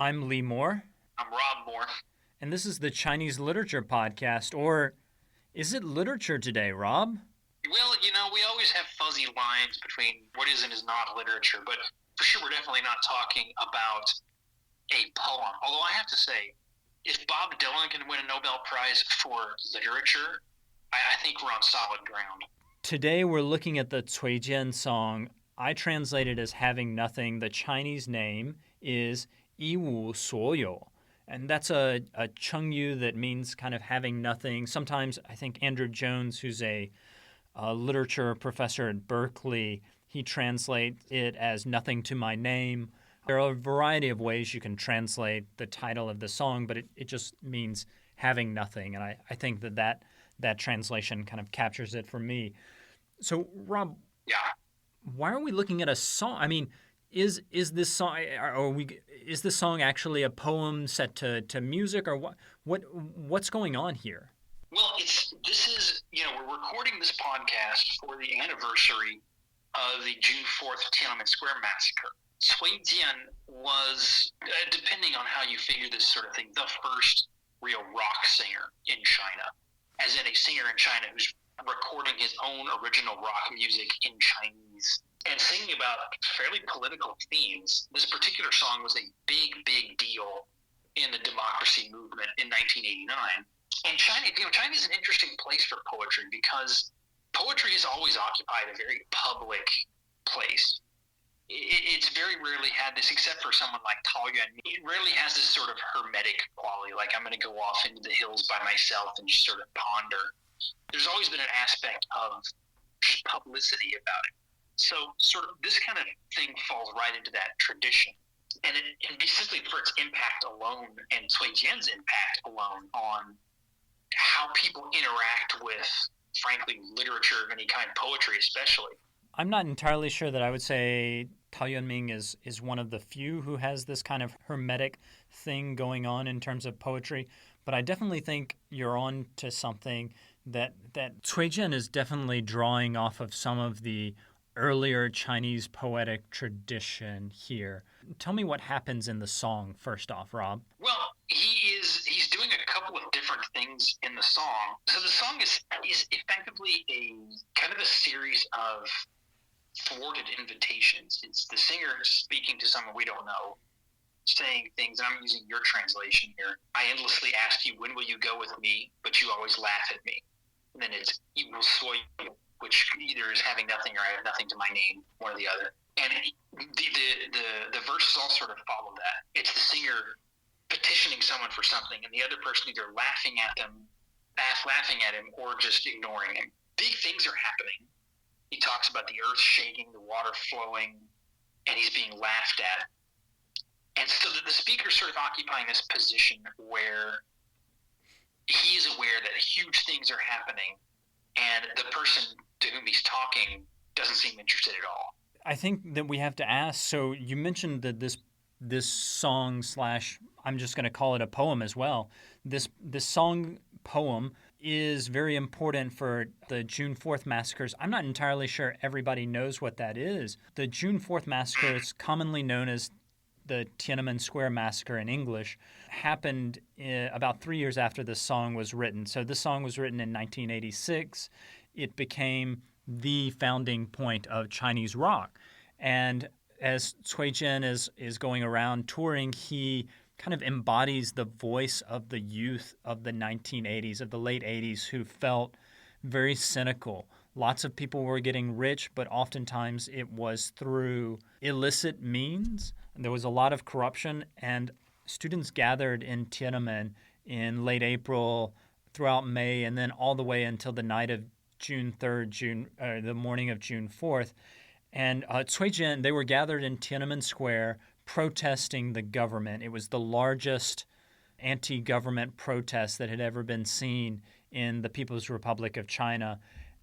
I'm Lee Moore, I'm Rob Moore. and this is the Chinese Literature Podcast. Or is it literature today, Rob? Well, we always have fuzzy lines between what is and is not literature, but for sure we're definitely not talking about a poem. Although I have to say, if Bob Dylan can win a Nobel Prize for literature, I think we're on solid ground. Today we're looking at the Cui Jian song. I translate it as having nothing. The Chinese name is Yi Wu Suoyou. And that's a Chengyu that means kind of having nothing. Sometimes I think Andrew Jones, who's a literature professor at Berkeley, he translates it as nothing to my name. There are a variety of ways you can translate the title of the song, but it just means having nothing. And I think that translation kind of captures it for me. So, Rob, Yeah. why are we looking at a song? I mean, is this song is this song actually a poem set to music, or what's going on here? Well, we're recording this podcast for the anniversary of the June 4th Tiananmen Square Massacre. Cui Jian was, depending on how you figure this sort of thing, the first real rock singer in China, as in a singer in China who's recording his own original rock music in Chinese and singing about fairly political themes. This particular song was a big, big deal in the democracy movement in 1989. And China is an interesting place for poetry because poetry has always occupied a very public place. It's very rarely had this, except for someone like Taoyuan. It rarely has this sort of hermetic quality, like I'm going to go off into the hills by myself and just sort of ponder. There's always been an aspect of publicity about it. So, sort of, this kind of thing falls right into that tradition. And be simply for its impact alone and Cui Jian's impact alone on how people interact with, frankly, literature of any kind, poetry especially. I'm not entirely sure that I would say Tao Yunming is one of the few who has this kind of hermetic thing going on in terms of poetry, but I definitely think you're on to something that Cui Jian is definitely drawing off of some of the earlier Chinese poetic tradition here. Tell me what happens in the song first off, Rob. Well, he's doing a couple of different things in the song. So the song is effectively a kind of a series of thwarted invitations. It's the singer speaking to someone we don't know, saying things, and I'm using your translation here. I endlessly ask you, when will you go with me? But you always laugh at me. And then it's Yi Wu Suoyou, which either is having nothing or I have nothing to my name, one or the other. And the verses all sort of follow that. It's the singer petitioning someone for something, and the other person either laughing at him, or just ignoring him. Big things are happening. He talks about the earth shaking, the water flowing, and he's being laughed at. And so the speaker's sort of occupying this position where he is aware that huge things are happening, and the person to whom he's talking doesn't seem interested at all. I think that we have to ask. So you mentioned that this song slash I'm just going to call it a poem as well. This song poem is very important for the June 4th massacres. I'm not entirely sure everybody knows what that is. The June 4th massacre is commonly known as the Tiananmen Square Massacre in English, happened about 3 years after this song was written. So this song was written in 1986. It became the founding point of Chinese rock. And as Cui Jian is going around touring, he kind of embodies the voice of the youth of the 1980s, of the late 80s, who felt very cynical. Lots of people were getting rich, but oftentimes it was through illicit means. There was a lot of corruption, and students gathered in Tiananmen in late April, throughout May, and then all the way until the night of June 3rd, the morning of June 4th. And Cui Jian, they were gathered in Tiananmen Square protesting the government. It was the largest anti-government protest that had ever been seen in the People's Republic of China.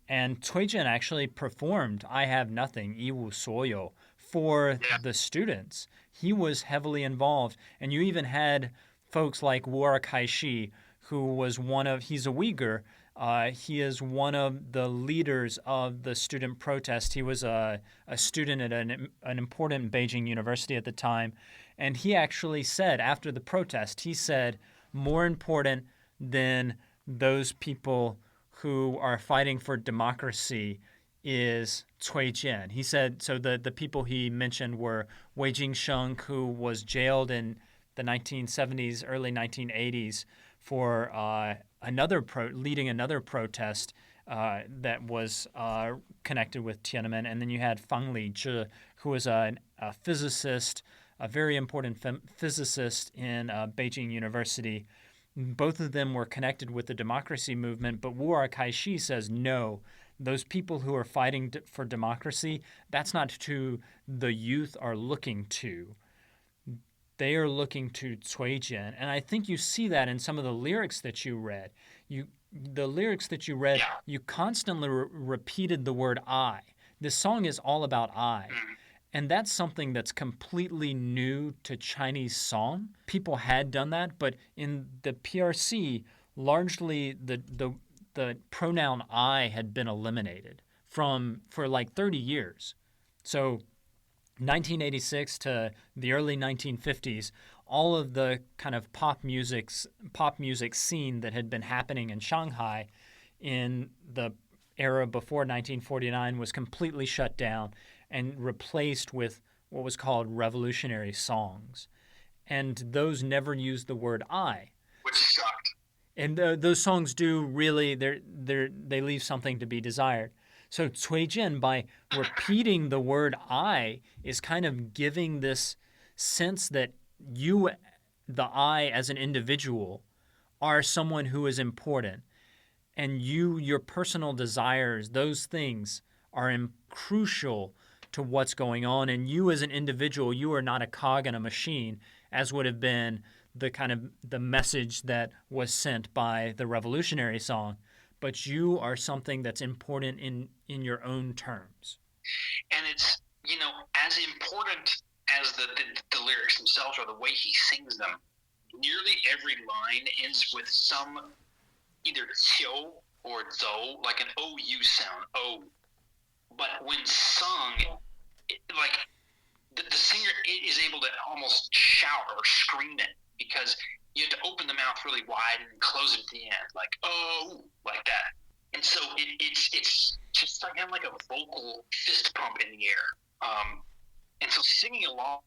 And Cui Jian actually performed I Have Nothing, Yi Wu Suoyou, for the students. He was heavily involved. And you even had folks like Wu Kaixi, who was he's a Uyghur. He is one of the leaders of the student protest. He was a student at an important Beijing university at the time. And he actually said after the protest, he said, more important than those people who are fighting for democracy is Cui Jian. He said, so the people he mentioned were Wei Jingsheng, who was jailed in the 1970s, early 1980s for leading another protest that was connected with Tiananmen. And then you had Fang Lizhi, who was a physicist, a very important physicist in Beijing University. Both of them were connected with the democracy movement, but Wu Erkai says no. Those people who are fighting for democracy, that's not who the youth are looking to. They are looking to Cui Jian. And I think you see that in some of the lyrics that you read. The lyrics that you read, you constantly repeated the word I. This song is all about I. And that's something that's completely new to Chinese song. People had done that, but in the PRC, largely the pronoun I had been eliminated for like 30 years. So 1986 to the early 1950s, all of the kind of pop music scene that had been happening in Shanghai in the era before 1949 was completely shut down and replaced with what was called revolutionary songs. And those never used the word I. Which sucked. And those songs do really, they leave something to be desired. So Cui Jian, by repeating the word I, is kind of giving this sense that you, the I as an individual, are someone who is important. And your personal desires, those things are crucial to what's going on. And you as an individual, you are not a cog in a machine, as would have been the kind of the message that was sent by the revolutionary song. But you are something that's important in your own terms. And it's, as important as the lyrics themselves or the way he sings them, nearly every line ends with some either qiu or zhou, like an OU sound, O. But when sung, the singer is able to almost shout or scream it, because you have to open the mouth really wide and then close it at the end, like, oh, like that. And so it's just like having like a vocal fist pump in the air. And so singing along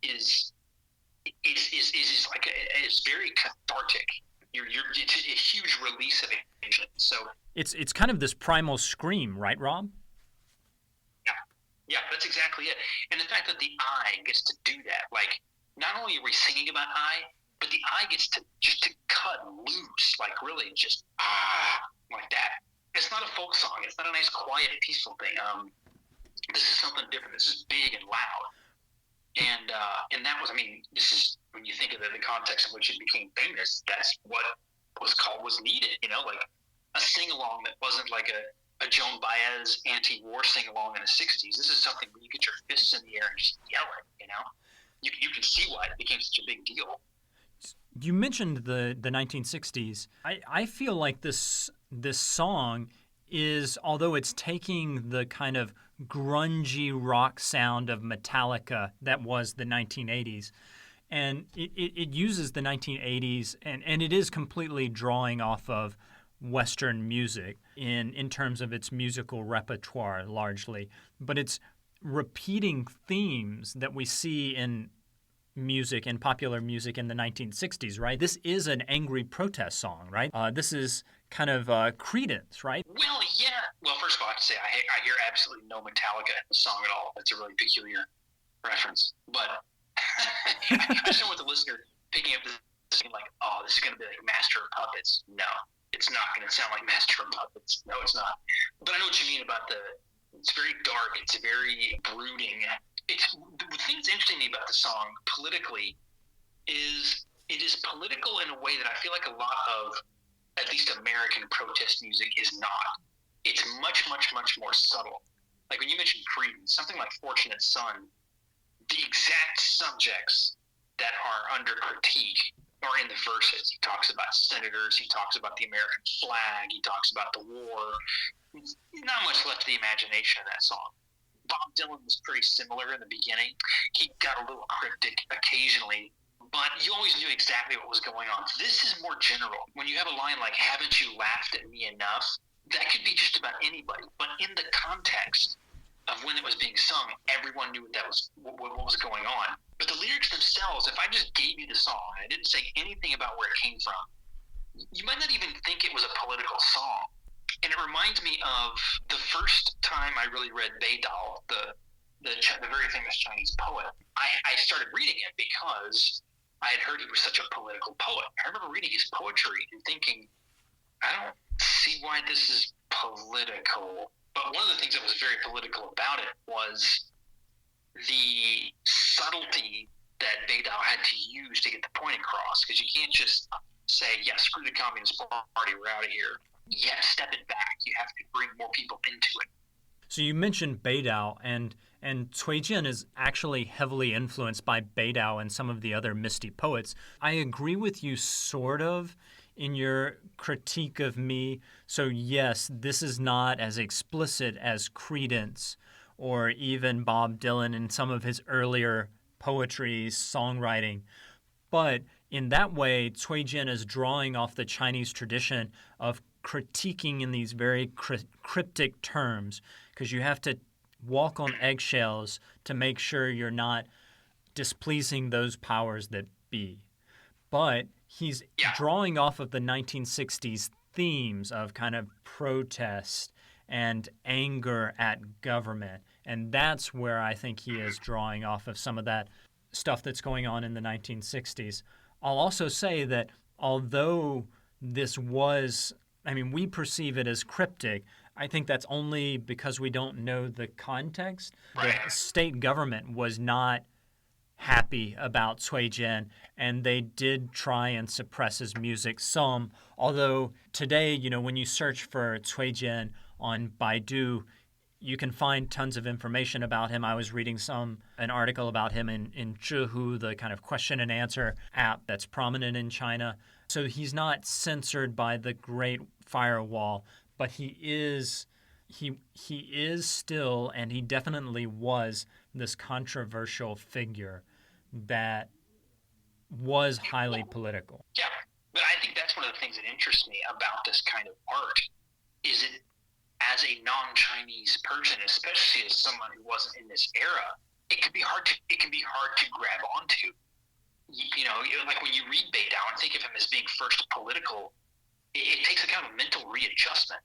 is very cathartic. It's a huge release of emotion. So it's kind of this primal scream, right, Rob? Yeah, that's exactly it. And the fact that the I gets to do that, like, not only are we singing about I, but the I gets to cut loose, like really just like that. It's not a folk song. It's not a nice, quiet, peaceful thing. This is something different. This is big and loud. And that was, this is, when you think of the context in which it became famous, that's what was needed, like a sing-along that wasn't like a Joan Baez anti-war sing-along in the 60s. This is something where you get your fists in the air and just yell it, You can see why it became such a big deal. You mentioned the 1960s. I feel like this song is, although it's taking the kind of grungy rock sound of Metallica that was the 1980s, and it uses the 1980s, and it is completely drawing off of Western music in terms of its musical repertoire largely, but it's repeating themes that we see in music and popular music in the 1960s, right? This is an angry protest song, right? This is kind of Creedence, right? Well, yeah. Well, first of all, I have to say I hear absolutely no Metallica in the song at all. That's a really peculiar reference. But I just don't want the listener picking up this thing like, oh, this is going to be like Master of Puppets. No, it's not going to sound like Master of Puppets. No, it's not. But I know what you mean about it's very dark. It's very brooding. The thing that's interesting to me about the song politically is it is political in a way that I feel like a lot of, at least American protest music is not. It's much, much, much more subtle. Like when you mentioned Creedence, something like Fortunate Son, the exact subjects that are under critique are in the verses. He talks about senators, he talks about the American flag, he talks about the war. Not much left to the imagination in that song. Bob Dylan was pretty similar in the beginning. He got a little cryptic occasionally, but you always knew exactly what was going on. This is more general. When you have a line like, haven't you laughed at me enough? That could be just about anybody. But in the context of when it was being sung, everyone knew what was going on. But the lyrics themselves, if I just gave you the song, I didn't say anything about where it came from, you might not even think it was a political song. And it reminds me of the first time I really read Beidao, the very famous Chinese poet. I started reading it because I had heard he was such a political poet. I remember reading his poetry and thinking, I don't see why this is political. But one of the things that was very political about it was the subtlety that Beidao had to use to get the point across. Because you can't just say, yeah, screw the Communist Party, we're out of here. You have to step it back. You have to bring more people into it. So you mentioned Beidao, and Cui Jian is actually heavily influenced by Beidao and some of the other Misty poets. I agree with you sort of in your critique of me. So yes, this is not as explicit as Creedence or even Bob Dylan in some of his earlier poetry, songwriting. But in that way, Cui Jian is drawing off the Chinese tradition of critiquing in these very cryptic terms, because you have to walk on eggshells to make sure you're not displeasing those powers that be. But he's drawing off of the 1960s themes of kind of protest and anger at government. And that's where I think he is drawing off of some of that stuff that's going on in the 1960s. I'll also say that although this was, we perceive it as cryptic, I think that's only because we don't know the context. Right. The state government was not happy about Cui Jian, and they did try and suppress his music some. Although today, when you search for Cui Jian on Baidu, you can find tons of information about him. I was reading an article about him in Zhihu, the kind of question and answer app that's prominent in China. So he's not censored by the Great Firewall, but he is still, and he definitely was, this controversial figure that was highly political. Yeah, but I think that's one of the things that interests me about this kind of art is it, as a non-Chinese person, especially as someone who wasn't in this era, it can be hard to grab onto. Like when you read Beidao and think of him as being first political, it takes a kind of mental readjustment.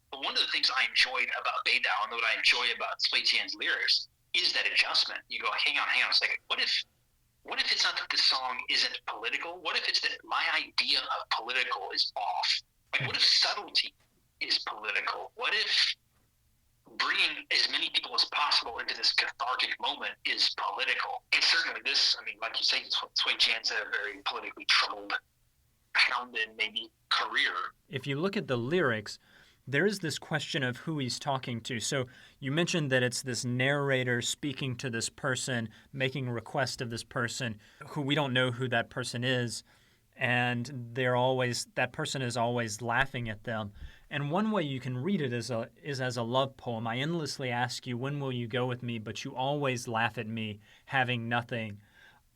But one of the things I enjoyed about Beidao and what I enjoy about Cui Jian's lyrics is that adjustment. You go, hang on a second. What if it's not that this song isn't political? What if it's that my idea of political is off? Like, what if subtlety is political? What if bringing as many people as possible into this cathartic moment is political? And certainly this, like you say, Cui Jian's had a very politically troubled, hounded maybe career. If you look at the lyrics, there is this question of who he's talking to. So you mentioned that it's this narrator speaking to this person, making a request of this person, who we don't know who that person is, and that person is always laughing at them. And one way you can read it is as a love poem. I endlessly ask you, when will you go with me? But you always laugh at me, having nothing.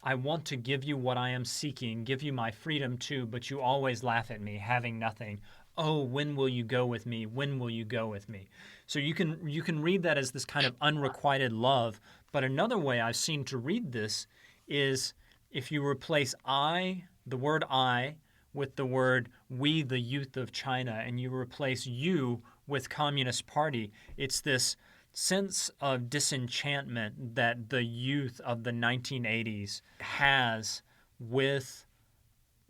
I want to give you what I am seeking, give you my freedom too, but you always laugh at me, having nothing. Oh, when will you go with me? When will you go with me? So you can read that as this kind of unrequited love. But another way I've seen to read this is if you replace the word I, with the word we, the youth of China, and you replace you with Communist Party, it's this sense of disenchantment that the youth of the 1980s has with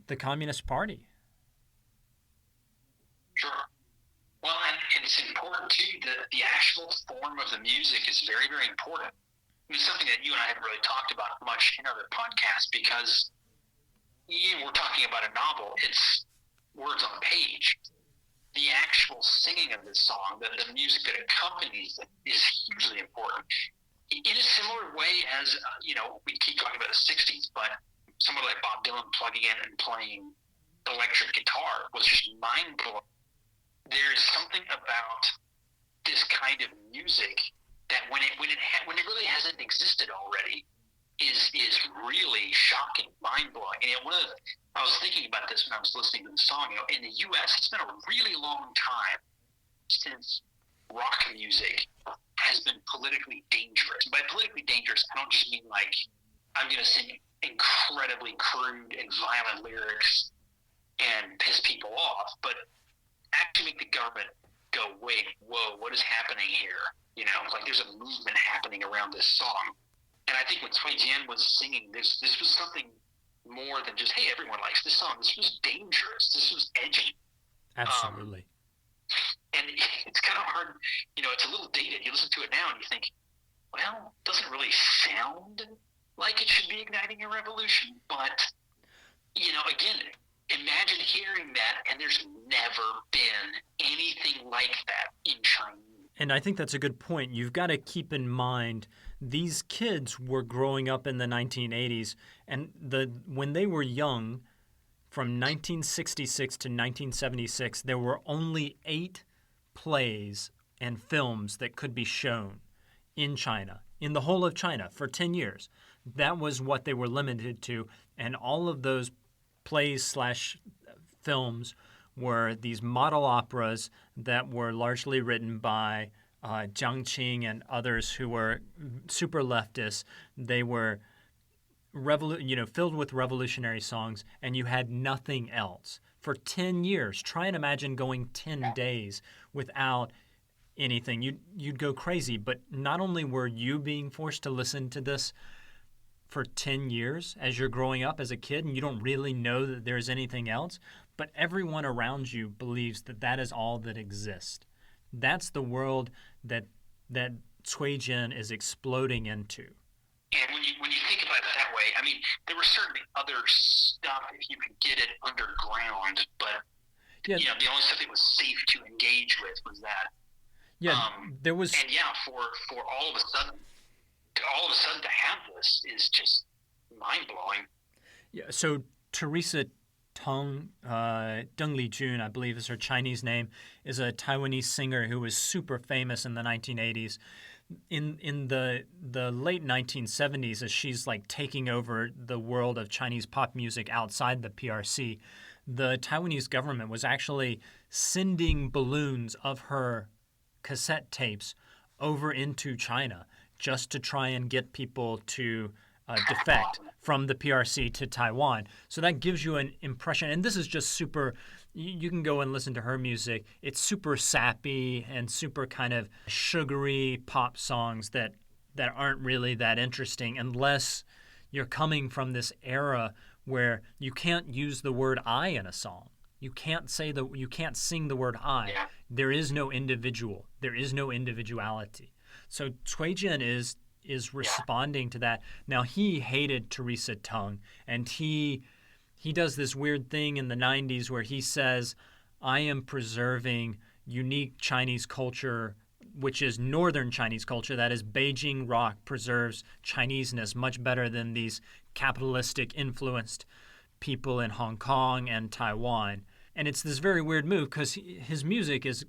the Communist Party. Sure. Well, and it's important, too, that the actual form of the music is very, very important. It's something that you and I haven't really talked about much in other podcasts because we're talking about a novel. It's words on a page. The actual singing of this song, the music that accompanies it, is hugely important. In a similar way as, we keep talking about the 60s, but someone like Bob Dylan plugging in and playing electric guitar was just mind-blowing. There's something about this kind of music that when it really hasn't existed already is really shocking, mind blowing. And I was thinking about this when I was listening to the song. In the U.S., it's been a really long time since rock music has been politically dangerous. By politically dangerous, I don't just mean like I'm going to sing incredibly crude and violent lyrics and piss people off, but actually make the government go, wait, whoa, what is happening here? Like there's a movement happening around this song. And I think when Cui Jian was singing this was something more than just, hey, everyone likes this song. This was dangerous. This was edgy. Absolutely. And it's kind of hard, it's a little dated. You listen to it now and you think, well, it doesn't really sound like it should be igniting a revolution. But, again, imagine hearing that, and there's never been anything like that in China. And I think that's a good point. You've got to keep in mind these kids were growing up in the 1980s, and when they were young, from 1966 to 1976, there were only 8 plays and films that could be shown in China, in the whole of China, for 10 years. That was what they were limited to, and all of those plays/films were these model operas that were largely written by Jiang Qing and others who were super leftists. They were filled with revolutionary songs, and you had nothing else for 10 years. Try and imagine going 10 days without anything. You'd go crazy. But not only were you being forced to listen to this for 10 years as you're growing up as a kid and you don't really know that there's anything else, but everyone around you believes that that is all that exists. That's the world that Cui Jian is exploding into. And when you think about it that way, I mean, there was certainly other stuff if you could get it underground, but the only stuff it was safe to engage with was that. Yeah, there was. And for all of a sudden to have this is just mind blowing. Yeah. So Teresa Teng Lijun, I believe is her Chinese name, is a Taiwanese singer who was super famous in the 1980s. In the late 1970s, as she's like taking over the world of Chinese pop music outside the PRC, the Taiwanese government was actually sending balloons of her cassette tapes over into China just to try and get people to defect from the PRC to Taiwan. So that gives you an impression. And this is just super, you can go and listen to her music. It's super sappy and super kind of sugary pop songs that aren't really that interesting unless you're coming from this era where you can't use the word I in a song. You can't sing the word I. Yeah. There is no individual. There is no individuality. So Cui Jian is responding to that. Now, he hated Teresa Teng, and he does this weird thing in the 90s where he says, I am preserving unique Chinese culture, which is northern Chinese culture. That is, Beijing rock preserves Chineseness much better than these capitalistic influenced people in Hong Kong and Taiwan. And it's this very weird move because his music is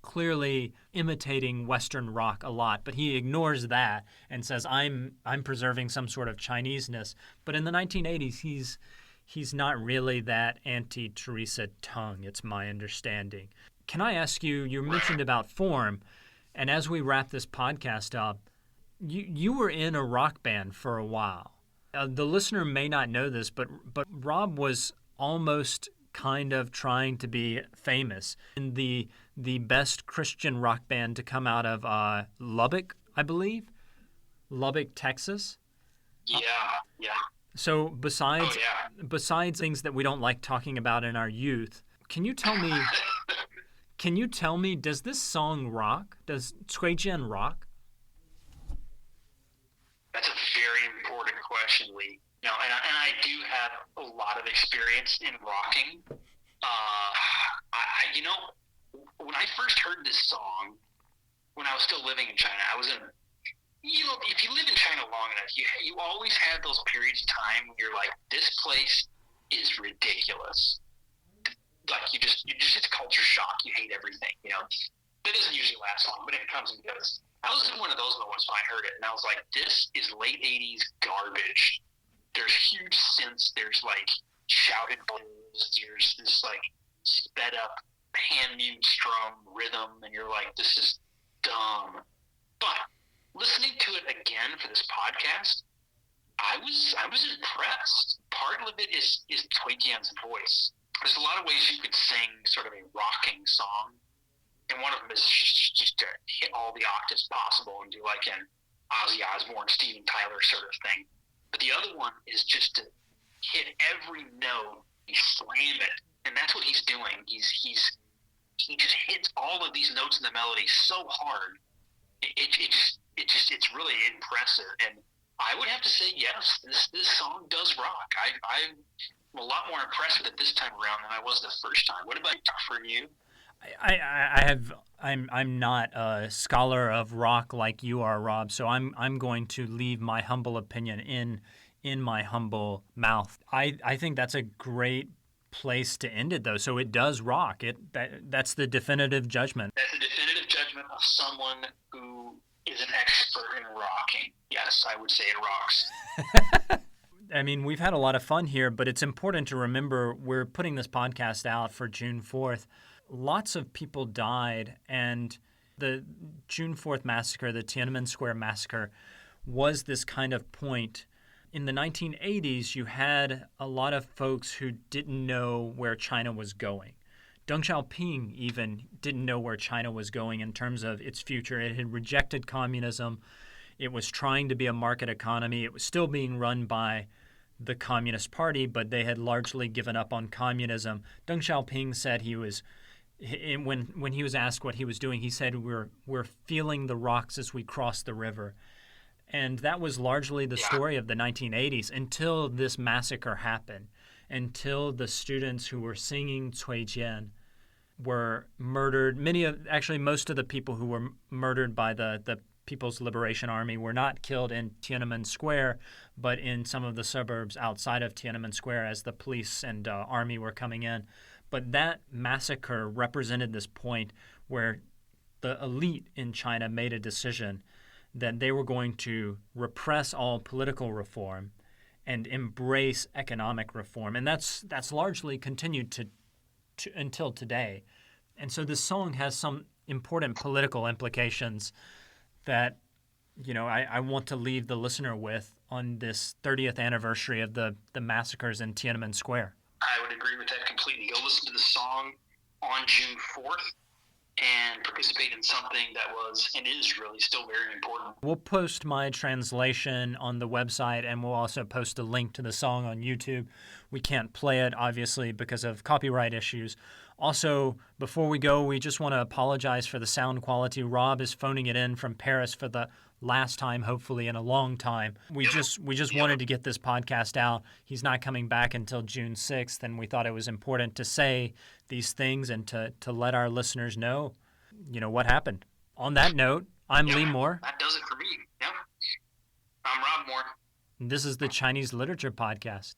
clearly imitating Western rock a lot, but he ignores that and says, I'm preserving some sort of Chineseness. But in the 1980s, he's not really that anti-Teresa Teng, it's my understanding. Can I ask you mentioned about form, and as we wrap this podcast up, you were in a rock band for a while. The listener may not know this, but Rob was almost kind of trying to be famous in the best Christian rock band to come out of Lubbock, I believe, Lubbock, Texas. Yeah. So besides things that we don't like talking about in our youth, can you tell me, does this song rock? Does Cui Jian rock? That's a very important question, Lee. And I do have a lot of experience in rocking. When I first heard this song, when I was still living in China, I was in. If you live in China long enough, you always have those periods of time when you're like, this place is ridiculous. Like it's culture shock. You hate everything. That doesn't usually last long, but it comes and goes. I was in one of those moments when I heard it, and I was like, this is late 80s garbage. There's huge synths, there's like shouted blues, there's this like sped up hand mute strum rhythm, and you're like, this is dumb. But listening to it again for this podcast, I was impressed. Part of it is Cui Jian's voice. There's a lot of ways you could sing sort of a rocking song, and one of them is just to hit all the octaves possible and do like an Ozzy Osbourne, Steven Tyler sort of thing. But the other one is just to hit every note, slam it, and that's what he's doing. He just hits all of these notes in the melody so hard. It's really impressive. And I would have to say yes, this song does rock. I'm a lot more impressed with it this time around than I was the first time. What about for you? I'm not a scholar of rock like you are, Rob. So I'm going to leave my humble opinion in my humble mouth. I think that's a great place to end it, though. So it does rock. That's the definitive judgment. That's the definitive judgment of someone who is an expert in rocking. Yes, I would say it rocks. I mean, we've had a lot of fun here, but it's important to remember we're putting this podcast out for June 4th. Lots of people died, and the June 4th massacre, the Tiananmen Square Massacre, was this kind of point. In the 1980s, you had a lot of folks who didn't know where China was going. Deng Xiaoping even didn't know where China was going in terms of its future. It had rejected communism. It was trying to be a market economy. It was still being run by the Communist Party, but they had largely given up on communism. Deng Xiaoping said when he was asked what he was doing, he said, we're feeling the rocks as we cross the river. And that was largely the story of the 1980s until this massacre happened, until the students who were singing Cui Jian were murdered. Most of the people who were murdered by the People's Liberation Army were not killed in Tiananmen Square, but in some of the suburbs outside of Tiananmen Square as the police and army were coming in. But that massacre represented this point where the elite in China made a decision that they were going to repress all political reform and embrace economic reform. And that's largely continued to until today. And so this song has some important political implications that, I want to leave the listener with on this 30th anniversary of the massacres in Tiananmen Square. I would agree with that completely. Go listen to the song on June 4th and participate in something that was and is really still very important. We'll post my translation on the website, and we'll also post a link to the song on YouTube. We can't play it, obviously, because of copyright issues. Also, before we go, we just want to apologize for the sound quality. Rob is phoning it in from Paris for the last time, hopefully in a long time. We just wanted to get this podcast out. He's not coming back until June 6th, and we thought it was important to say these things and to let our listeners know, what happened. On that note, I'm Lee Moore. That does it for me. Yep. I'm Rob Moore. And this is the Chinese Literature Podcast.